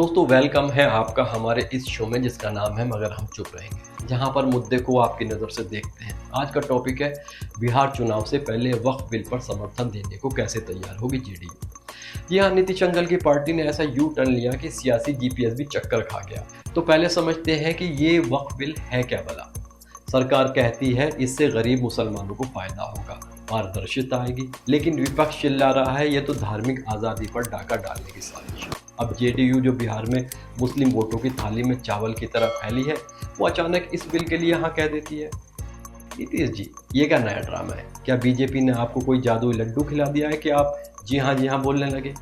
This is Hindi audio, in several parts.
दोस्तों वेलकम है आपका हमारे इस शो में जिसका नाम है मगर हम चुप रहेंगे, जहां पर मुद्दे को आपकी नज़र से देखते हैं। आज का टॉपिक है बिहार चुनाव से पहले वक्फ बिल पर समर्थन देने को कैसे तैयार होगी जेडीयू। जी हाँ, नीतीश अंकल की पार्टी ने ऐसा यू टर्न लिया कि सियासी जीपीएस भी चक्कर खा गया। तो पहले समझते हैं कि ये वक्फ बिल है क्या भला। सरकार कहती है इससे गरीब मुसलमानों को फायदा होगा, पारदर्शिता आएगी, लेकिन विपक्ष चिल्ला रहा है ये तो धार्मिक आज़ादी पर डाका डालने की साजिश है। अब जेडीयू जो बिहार में मुस्लिम वोटों की थाली में चावल की तरह फैली है, वो अचानक इस बिल के लिए हाँ कह देती है। नीतीश जी, ये क्या नया ड्रामा है? क्या बीजेपी ने आपको कोई जादुई लड्डू खिला दिया है कि आप जी हाँ बोलने लगे?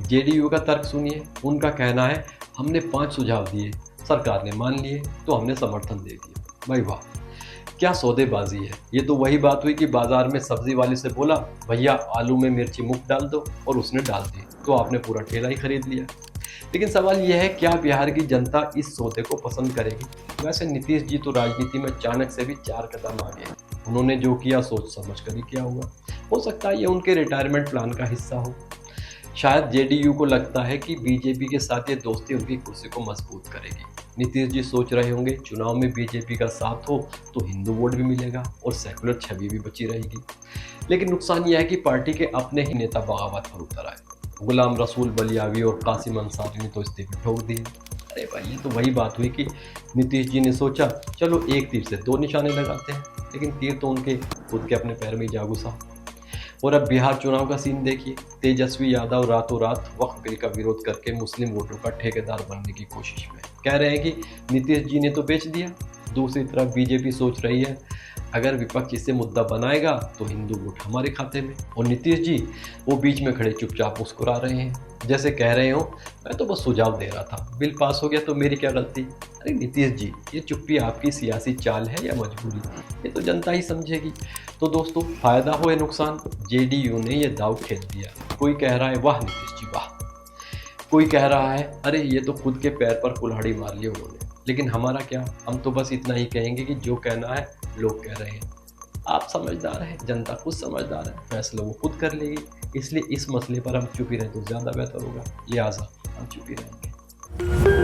जेडीयू का तर्क सुनिए। उनका कहना है हमने 5 सुझाव दिए, सरकार ने मान लिए तो हमने समर्थन दे दिया। भाई वाह, क्या सौदेबाजी है। ये तो वही बात हुई कि बाजार में सब्जी वाले से बोला भैया आलू में मिर्ची मुफ्त डाल दो, और उसने डाल दी तो आपने पूरा ठेला ही खरीद लिया। लेकिन सवाल यह है क्या बिहार की जनता इस सौदे को पसंद करेगी? वैसे नीतीश जी तो राजनीति में चाणक्य से भी 4 कदम आगे हैं। उन्होंने जो किया सोच समझ कर ही किया होगा। हो सकता है ये उनके रिटायरमेंट प्लान का हिस्सा हो। शायद जेडीयू को लगता है कि बीजेपी के साथ ये दोस्ती उनकी कुर्सी को मजबूत करेगी। नीतीश जी सोच रहे होंगे चुनाव में बीजेपी का साथ हो तो हिंदू वोट भी मिलेगा और सेकुलर छवि भी बची रहेगी। लेकिन नुकसान यह है कि पार्टी के अपने ही नेता बगावत पर उतर आए। गुलाम रसूल बलियावी और कासिम अंसारी ने तो इस्तीफे ठोक दिए। अरे भाई, ये तो वही बात हुई कि नीतीश जी ने सोचा चलो एक तीर से 2 निशाने लगाते हैं, लेकिन तीर तो उनके खुद के अपने पैर में ही जा घुसा। और अब बिहार चुनाव का सीन देखिए। तेजस्वी यादव रातों रात वक्फ बिल का विरोध करके मुस्लिम वोटों का ठेकेदार बनने की कोशिश में कह रहे हैं कि नीतीश जी ने तो बेच दिया। दूसरी तरफ बीजेपी सोच रही है अगर विपक्ष इसे मुद्दा बनाएगा तो हिंदू वोट हमारे खाते में। और नीतीश जी वो बीच में खड़े चुपचाप मुस्कुरा रहे हैं, जैसे कह रहे हो मैं तो बस सुझाव दे रहा था, बिल पास हो गया तो मेरी क्या गलती। अरे नीतीश जी, ये चुप्पी आपकी सियासी चाल है या मजबूरी, ये तो जनता ही समझेगी। तो दोस्तों, फायदा हो या नुकसान, जेडीयू ने ये दाव खेल दिया। कोई कह रहा है वाह नीतीश जी वाह, कोई कह रहा है अरे ये तो खुद के पैर पर कुल्हाड़ी मार ली उन्होंने। लेकिन हमारा क्या, हम तो बस इतना ही कहेंगे कि जो कहना है लोग कह रहे हैं। आप समझदार हैं, जनता खुद समझदार है, फैसला वो खुद कर लेगी। इसलिए इस मसले पर हम चुप ही रहें तो ज़्यादा बेहतर होगा, लिहाजा हम चुप ही रहेंगे।